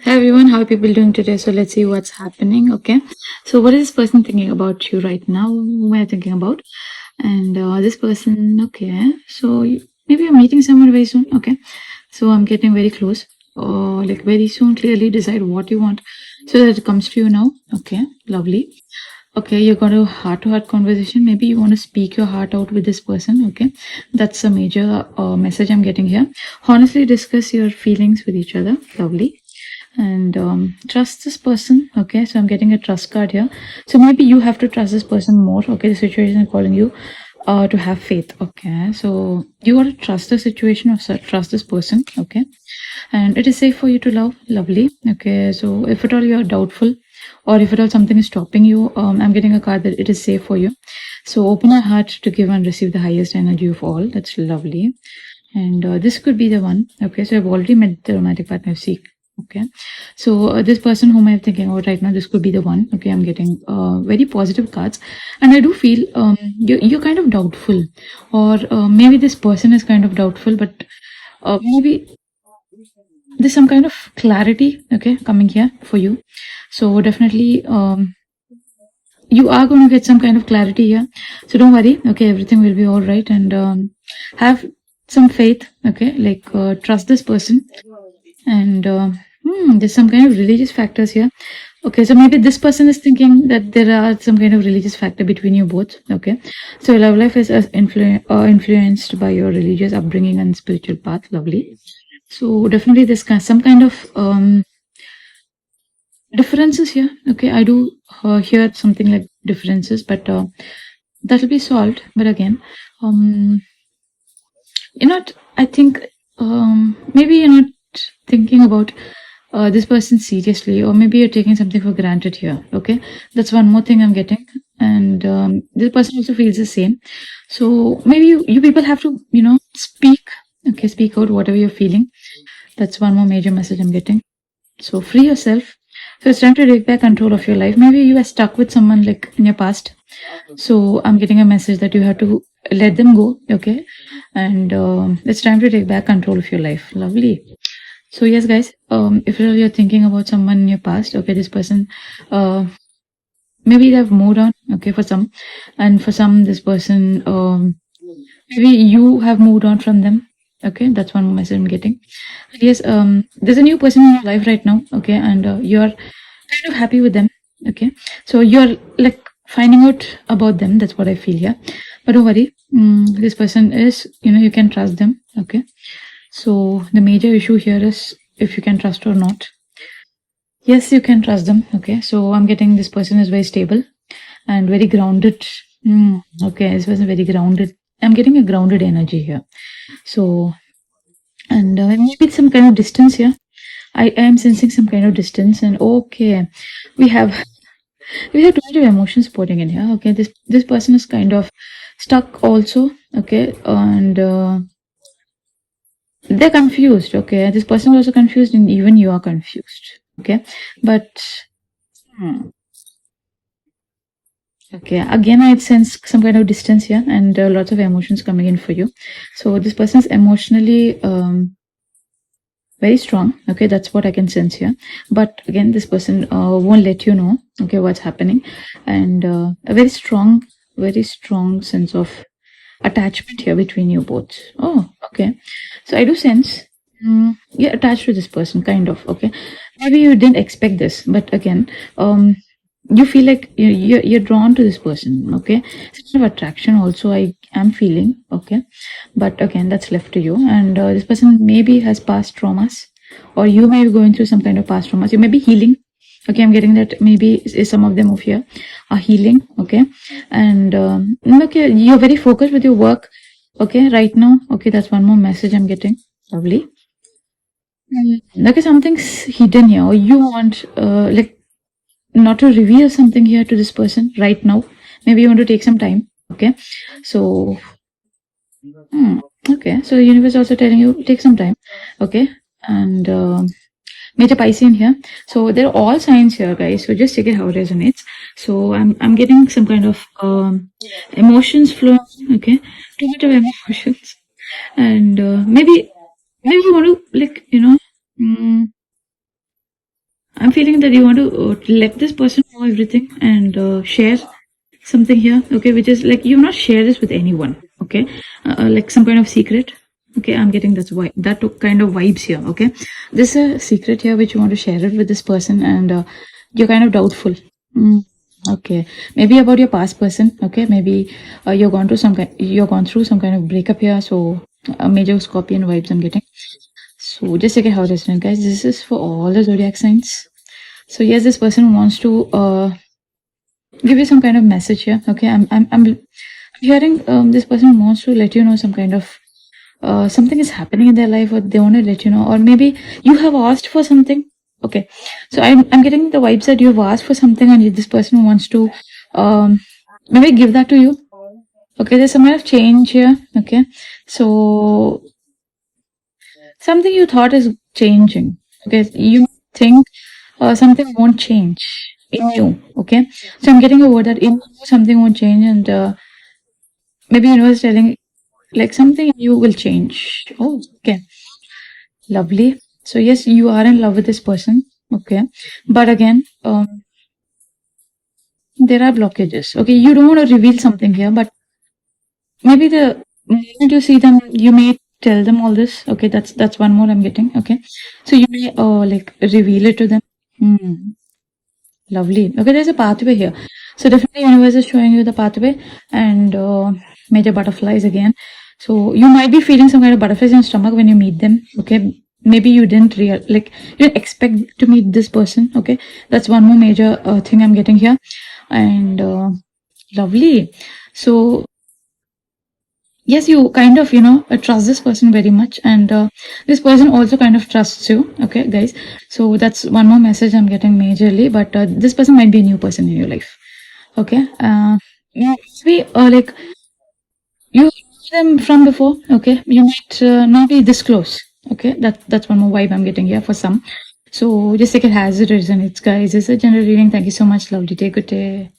Hi everyone, how are people doing today? So let's see what's happening. Okay, so what is this person thinking about you right now? Who am I thinking about? And this person, okay, so maybe you're meeting someone very soon. Okay, so I'm getting very close. Like very soon, clearly decide what you want so that it comes to you now. Okay, lovely. Okay, you're going to heart conversation. Maybe you want to speak your heart out with this person. Okay, that's a major message I'm getting here. Honestly, discuss your feelings with each other. Lovely. And trust this person. Okay, so I'm getting a trust card here. So maybe you have to trust this person more. Okay, the situation is calling you to have faith. Okay, so you got to trust the situation or trust this person. Okay, and it is safe for you to love. Lovely. Okay, so if at all you're doubtful or if at all something is stopping you, I'm getting a card that it is safe for you. So open your heart to give and receive the highest energy of all. That's lovely. And this could be the one. Okay, so I've already met the romantic partner seek. Okay, so this person whom I'm thinking about right now, this could be the one. Okay, I'm getting very positive cards, and I do feel you're kind of doubtful, or maybe this person is kind of doubtful, but maybe there's some kind of clarity. Okay, coming here for you. So definitely, you are going to get some kind of clarity here. So don't worry. Okay, everything will be all right, and have some faith. Okay, like trust this person, and there's some kind of religious factors here. Okay, so maybe this person is thinking that there are some kind of religious factor between you both. Okay, so love life is influenced by your religious upbringing and spiritual path. Lovely. So definitely there's some kind of differences here. Okay, I do hear something like differences, but that will be solved. But again, um, you're not. I think maybe you're not thinking about this person seriously, or maybe you're taking something for granted here. Okay, that's one more thing I'm getting, and this person also feels the same. So maybe you people have to speak. Okay, speak out whatever you're feeling. That's one more major message I'm getting. So free yourself. So it's time to take back control of your life. Maybe you are stuck with someone like in your past. So I'm getting a message that you have to let them go. Okay, and it's time to take back control of your life. Lovely. So yes, guys, if you're thinking about someone in your past, okay, this person, maybe they've moved on, okay, for some, and for some, this person, maybe you have moved on from them. Okay, that's one message I'm getting. Yes, there's a new person in your life right now, okay, and you're kind of happy with them, okay. So you're like finding out about them. That's what I feel here. But don't worry, this person is, you can trust them, okay. So the major issue here is if you can trust or not. Yes, you can trust them. Okay, so I'm getting this person is very stable and very grounded. Okay, this person very grounded. I'm getting a grounded energy here. So, and maybe some kind of distance here. I am sensing some kind of distance, and okay, we have we have too much of emotions pouring in here. Okay, this person is kind of stuck also. Okay, and they're confused. Okay, this person is also confused, and even you are confused. Okay, but okay, again I sense some kind of distance here, and lots of emotions coming in for you. So this person is emotionally very strong. Okay, that's what I can sense here. But again, this person won't let you know, okay, what's happening, and a very strong sense of attachment here between you both. Oh, okay. So I do sense you're attached to this person, kind of. Okay, maybe you didn't expect this, but again, you feel like you're drawn to this person. Okay, it's kind of attraction also I am feeling. Okay, but again, that's left to you. And this person maybe has past traumas, or you may be going through some kind of past traumas. You may be healing. Okay, I'm getting that maybe some of them of here are healing. Okay, and okay, you're very focused with your work. Okay, right now. Okay, that's one more message I'm getting. Lovely. Okay, something's hidden here, or you want like not to reveal something here to this person right now. Maybe you want to take some time. Okay, so okay, so the universe also telling you take some time. Okay, and Major Piscean here. So there are all signs here, guys. So just check it how it resonates. So I'm getting some kind of emotions flowing. Okay, too much of emotions, and maybe you want to like I'm feeling that you want to let this person know everything and share something here, okay, which is like you not share this with anyone, okay, like some kind of secret. Okay, I'm getting that kind of vibes here. Okay, this is a secret here which you want to share it with this person, and you're kind of doubtful. Mm, okay, maybe about your past person. Okay, maybe you're gone through some kind of breakup here. So major Scorpion vibes I'm getting. So just check it how it is, guys. This is for all the zodiac signs. So yes, this person wants to give you some kind of message here. Okay, I'm hearing this person wants to let you know some kind of something is happening in their life, or they want to let you know, or maybe you have asked for something. Okay, so I'm getting the vibes that you have asked for something, and this person wants to maybe give that to you. Okay, there's some kind of change here. Okay, so something you thought is changing. Okay, you think something won't change in you. Okay, so I'm getting a word that in you something won't change, and maybe universe telling like something in you will change. Oh, okay, lovely. So yes, you are in love with this person. Okay, but again, there are blockages. Okay, you don't want to reveal something here, but maybe the moment you see them, you may tell them all this. Okay, that's one more I'm getting. Okay, so you may like reveal it to them. Hmm. Lovely. Okay, there's a pathway here. So definitely universe is showing you the pathway, and major butterflies again. So you might be feeling some kind of butterflies in your stomach when you meet them. Okay, maybe you didn't you didn't expect to meet this person. Okay, that's one more major thing I'm getting here, and lovely. So yes, you kind of trust this person very much, and this person also kind of trusts you. Okay, guys, so that's one more message I'm getting majorly, but this person might be a new person in your life. Okay, maybe like you knew them from before. Okay, you might not be this close. Okay, that's one more vibe I'm getting here for some. So just take it as it resonates, guys. It's a general reading. Thank you so much. Lovely day. Good day.